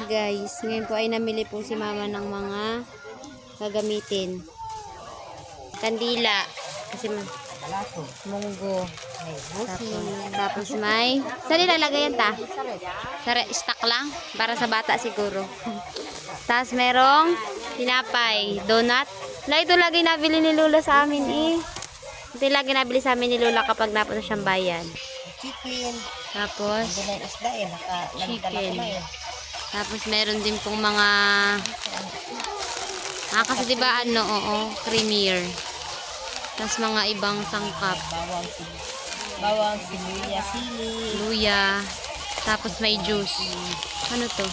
guys, ngayon po ay namili po si mama ng mga gagamitin. Kandila. Kasi munggo. Tapos may... Saan nilalagay yan ta? Stock lang? Para sa bata siguro. Tapos merong tinapay, donut. Ito lagi nabili ni Lula sa amin eh. Ito lagi nabili sa amin ni Lula kapag napunta siyang bayan. Chicken. Tapos chicken. Tapos meron din pong mga kasi diba ano, creamier. Tapos mga ibang sangkap. Bawang, siluya, sili. Luya. Tapos may juice. Ano to?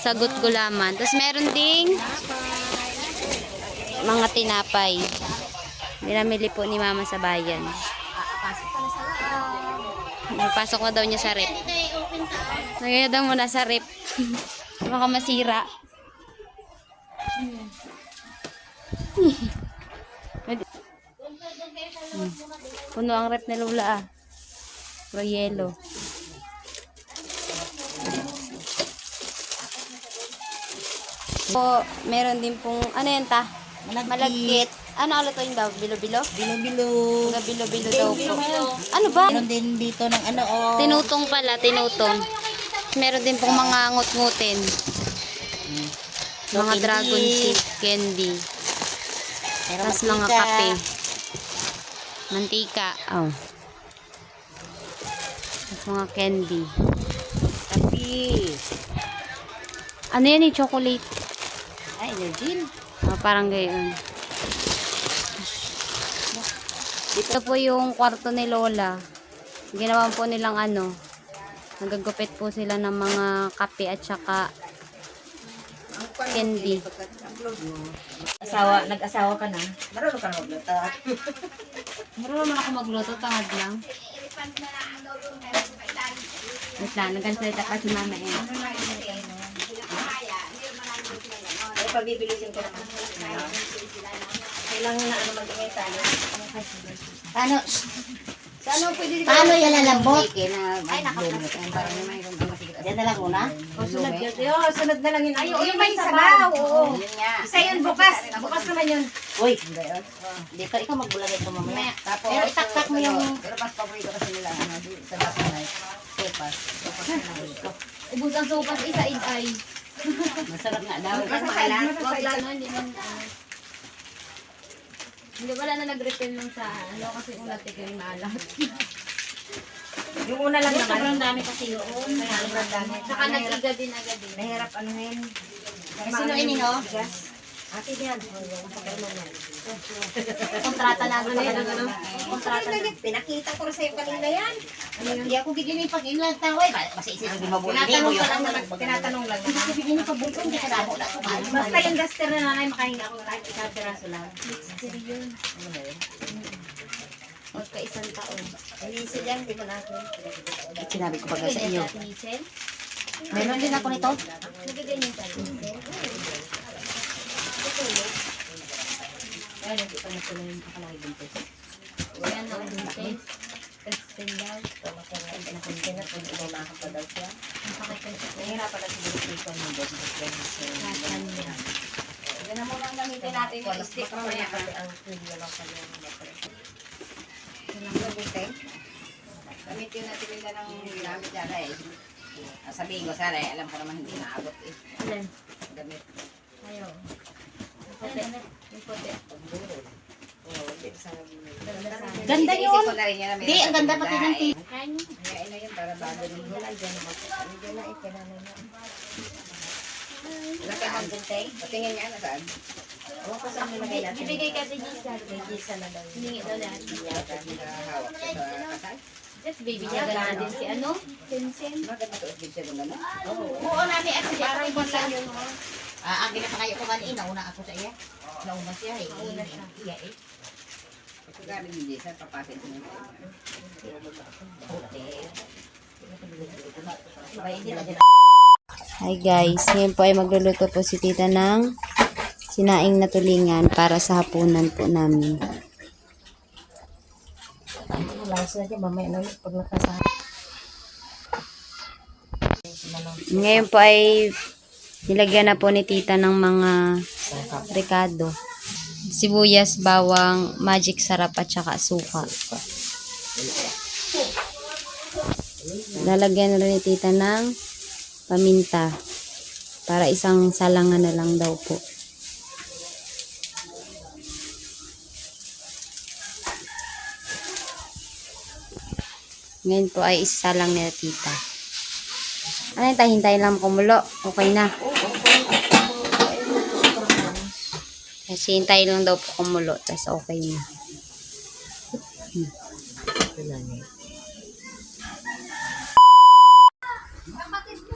Sagot gulaman. Tapos meron ding mga tinapay. Binamili po ni mama sa bayan. Pasok na daw niya sa rep. Nagyaya daw muna sa rep. Baka masira. Puno ang rep ni Lola ah. Puro yelo. Po, meron din pong, ano yan ta? Malagkit. Ano ulit yung daw? Bilo-bilo? Bilo-bilo. Bilo-bilo daw po. Ano ba? Meron din dito ng ano Tinutong pala, tinutong. Meron din pong mga ngut-ngutin. Mga dragon seed candy. Tapos mga kape. Mantika. Oh. Tapos mga candy. Kape. Ano yan yung chocolate? Ay, Eugene. Parang gayon. Ito po yung kwarto ni Lola. Ginawa po nilang ano. Nagagupit po sila ng mga kape at saka candy. Nag-asawa ka na? Marunong ka na magluto. Marunong naman ako magluto. Tangad lang. Wait lang. Nag-translate ako si mama eh. Ay, pabibilisin ko naman. Kailangan na ano mag-ingay tayo. Paano yan lalambot? Ay, nakakas. Yan na lang una? Sunod yun. Sunod na lang yun. Ay, yung may sabaw. Oo. Isa yun, bukas. Bukas naman yun. Uy, dito ikaw magbulagay ito mamaya. Pero itaktak mo yung... Pero mas paborito kasi nila, sa bakanay. Sopas. Ubus ang sopas isa ay. Masarap nga daw. Hindi wala na nag-refill nung sa ano kasi ulat yung maalat. Yung una lang naman. Sobrang dami kasi yun. Sobrang dami. Saka nag-iga din agad din. Nahirap anuhin. Sino inino? Ate yan. Napakailan yan. Kontrata na ako. Kontrata na. Pinakita ko rin sa'yo kanina yan. Hindi ako bigyan yung pag-inlag taway. Basta isisig yung mabuhay. Tinatanong lang naman. Kasi bigyan yung pag-bukong. Hindi ka damo na. Basta yung duster na nanay, makahinga ako kahit isang piraso lang. Yun. Pagka isang taon. Alisin yan, di mo natin. Sinabi ko pa sa iyo. Tinisel? Meron din ako nito. Nagaganyan sa tinisel? Ay, hindi pa natuloy yung kakalaki buntis. Yan ang buntis. Kristin daw. Nakapadaw siya. Ang pakita siya. Nahirapan na siguro ikaw mo doon. Lahat niya. Yan mo lang gamitin natin yung stick mo yan. Kasi ang video lang pala yung battery. Gamitin. Gamitin natin nila ng ginamit dyan eh. Sabihin ko sana alam ko naman hindi naabot eh. Alam. Gamit. Ayaw. Puti. Yung puti. Ganda yun. Di, ang ganda pati ng tip. Kain niyo. Kaya na yun para bago nung hulay dyan. Dyan na ikinala na. Wala ka magbintay? Patingin nga na saan? Oo, kung saan nilagay natin. Ibigay ka kay Gisa. May gisa na daw. Hiningi daw lahat. Hawak ko sa kasal. Just baby niya. Gana din si ano? Tensen. Bakit matuot din siya doon ano? Oo, namin ako siya. Parang basta yun. Ang ginapakayo ko man nauna ako sa iya. Nauna siya eh. Nauna siya. Iya eh. Ito galing yung gisa, papasin ko na. Hi guys, ngayon po ay magluluto po si tita ng sinaing na tulingan para sa hapunan po namin. Lasa na dyan, mamaya na pag nakasahan. Ngayon po ay nilagyan na po ni tita ng mga rekado. Sibuyas, bawang, magic sarap at saka suka. Lalagyan na rin ni tita ng paminta. Para isang salangan na lang daw po. Ngayon po ay isasalang nila tita. Ano yung hintayin lang kumulo? Okay na. Kasi hintayin lang daw po kumulo. Tapos okay na.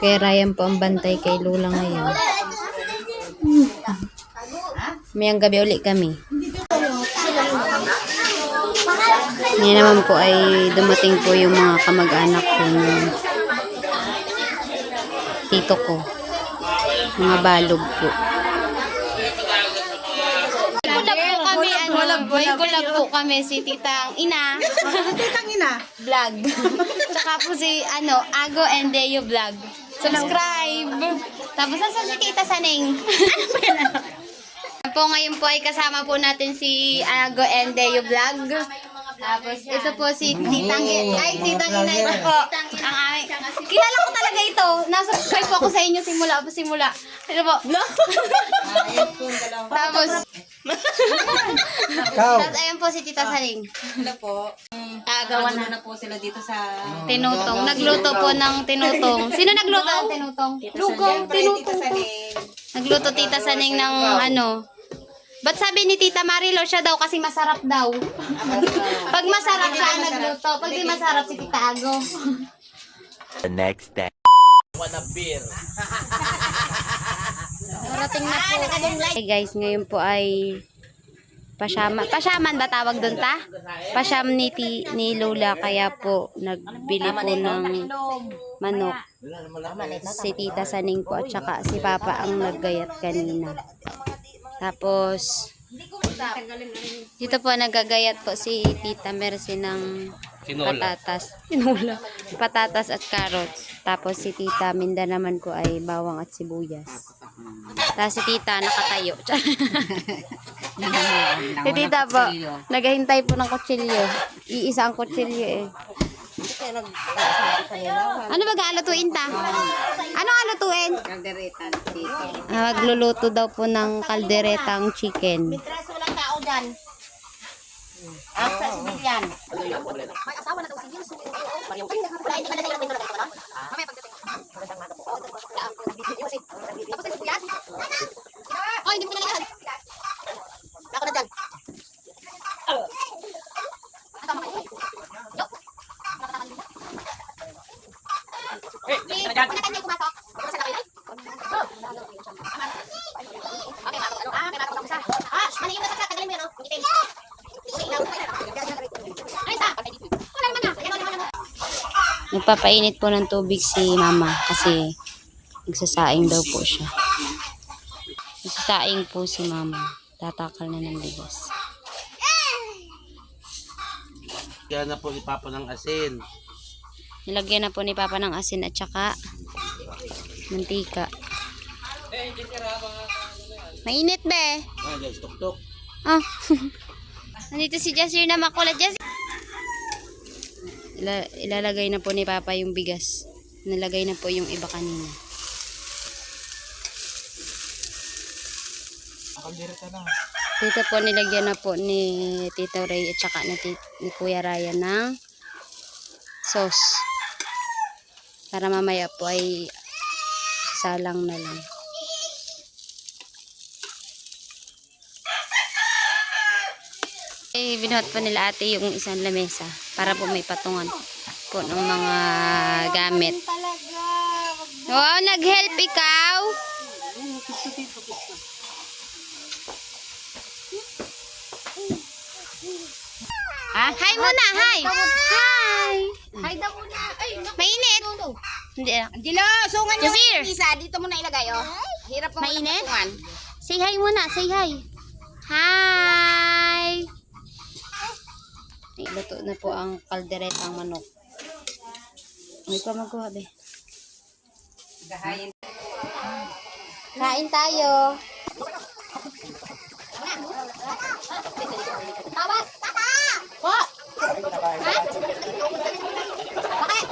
Kaya Ryan po ang bantay kay Lola ngayon. Mayang gabi uli kami. Ngayon naman po ay dumating po yung mga kamag-anak ko ng tito ko. Mga balog po. May kulab po kami si Titang Ina. Titang ina. Vlog. Tsaka po si Ago and Deo Vlog. Subscribe. Tapos nasa si Tita Saning. Po ngayon po ay kasama po natin si Ago and Deo Vlog. Tapos ito po si Titang Titang Ina ito po. Ang aming. Kilala ko talaga ito. Na-subscribe po ako sa inyo simula. Ito po. Tapos tapos ayun po si Tita Saling. Hello po. Gawan na po sila dito sa tinutong. Nagluto po ng tinutong. Sino nagluto ng tinutong? Lugong tinutong. Nagluto Tita Saning ng Ba't sabi ni Tita Marilo siya daw kasi masarap daw? Pag masarap siya nagluto. Pag di masarap si Tita Ago. The next day. Parating na po. Hey guys, ngayon po ay pasyaman ba tawag doon ta? Pasyam ni Lola kaya po nagbili po ng manok. Si Tita Saning po at saka si Papa ang naggayat kanina. Tapos dito po nagagayat po si Tita Mercy ng patatas at carrots. Tapos si Tita Minda naman ko ay bawang at sibuyas. Tapos si Tita nakatayo. Si Tita po naghahintay po ng kutsilyo. Iisa ang kutsilyo eh. Ano ba galutuin ta? Ano alutuin? Kaldereta dito. Magluluto daw po ng kalderetang chicken. Traso lang tao dyan. Sa sibilyan. May asawa na daw si Wilson. Wala, hindi ka na tayo ng mamaya pagdating. Tapos sa sibilyan? Oh, hindi mo na nalihan. Ako na dyan. Nagpapainit po ng tubig si Mama kasi nagsasaing daw po siya. Nagsasaing po si Mama. Tatakal na ng bigas. Kaya na po ipapa ng asin. Nilagyan na po ni Papa ng asin at saka mantika. Mainit be. Ah, guys, tuk-tuk. Ah. Nandito si Jasir na makulat. Jasir. Ilalagay na po ni Papa yung bigas. Nilagay na po yung iba kanina. Dito po nilagyan na po ni Tito Ray at saka ni Kuya Ryan ng sauce. Para mamaya po ay salang na lang. Binuhat po nila ate yung isang lamesa para po may patungan po ng mga gamit. Wow, nag-help ikaw? Hi muna, hi! Hi! Ay, daw muna. Ay, Mainit? Hindi na. Angelo, sungan nyo Jasir! yung isa. Dito mo na ilagay, oh. Hirap mo Mainit? patungan. Say hi muna, say hi! Hi! Luto na po ang kalderetang manok. May pa magkuha be. Gahayin. Kain tayo. Tawas! Tata! Po! Ha? Bakit?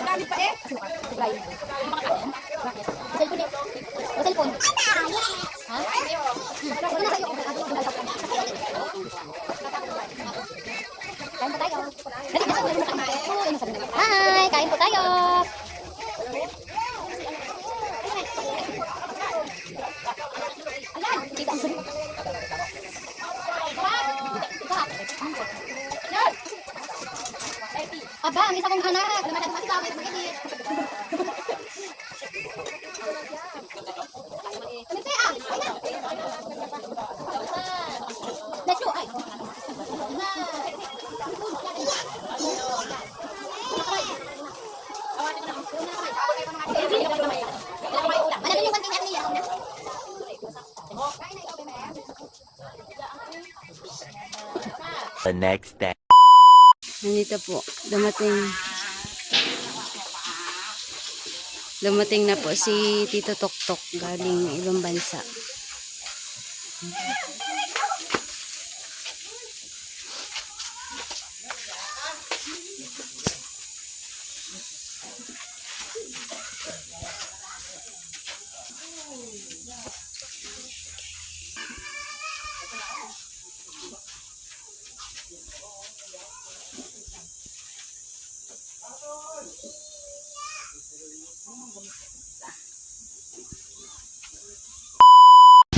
Gamit pa eh. Cellphone eh. Cellphone. Ha? Wala na kayo. Kain po tayo. Hi! Kain po tayo. Aba, ang isa kong anak. Lumayan sa sakit. Magigit. Let's go. Ay. Ano yung container niya? The next day. Nandito po, dumating na po si Tito Toktok galing ibang bansa.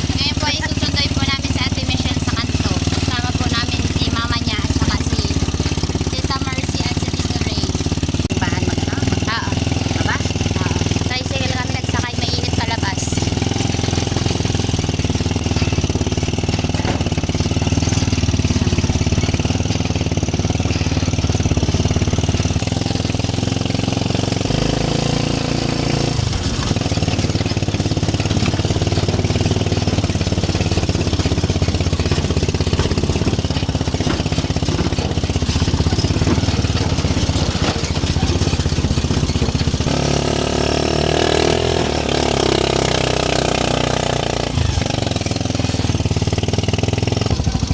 Ngayon po ay susunduin po namin si Ate Michelle sa kanto. Kasama po namin si mama niya at saka si Tita Mercy at si Tito Ray. Bahan magkano? Oo. Baba? Oo. Tricycle kami nagsakay, mainit palabas.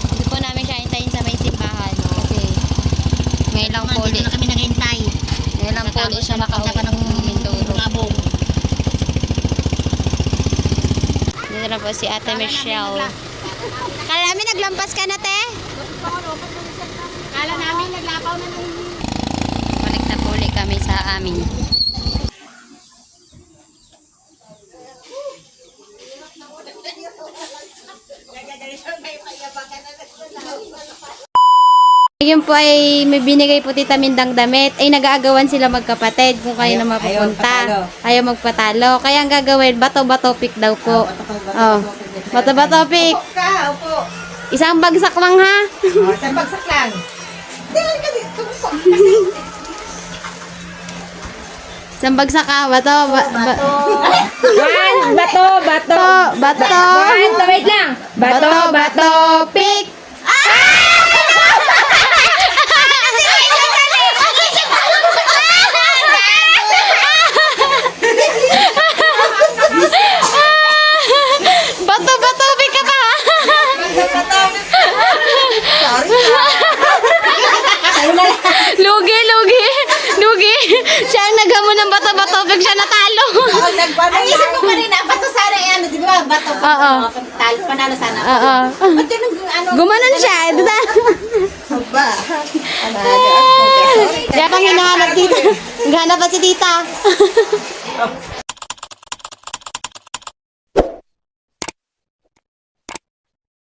Hindi po namin siya hintayin sa may simbahan kasi ngayon lang po ulit. kami naghintay. Ngayon lang po ulit siya makauwi ng Mindoro. Ngabong. Dito na po si Ate Michelle. Kala namin naglampas ka na, te? Kala namin naglapaw na ng... Balik na po ulit kami sa amin. Ngayon po ay may binigay po Tita Mindang damit. Ay nag-aagawan sila magkapatid kung kayo na mapupunta. Ayaw magpatalo. Kaya ang gagawin, bato-bato pick daw po. Oh. Bato-bato pick. Ka, upo. Isang bagsak lang ha. Isang bagsak lang. Isang bagsak ka. Bato. Bato, Bato. wait lang. Bato, pick. Bato, pick ka pa. Lugi. Siya ang naghamon ng bato, pick siya natalo. Ang isip ko kanina, bato sana eh, ano, di ba? Bato. Oo. Talos, panalo sana. Oo. Ba't yun ano? Gumanon siya. Aba. Kaya pang hinahanap tita. Naghanap pa si tita.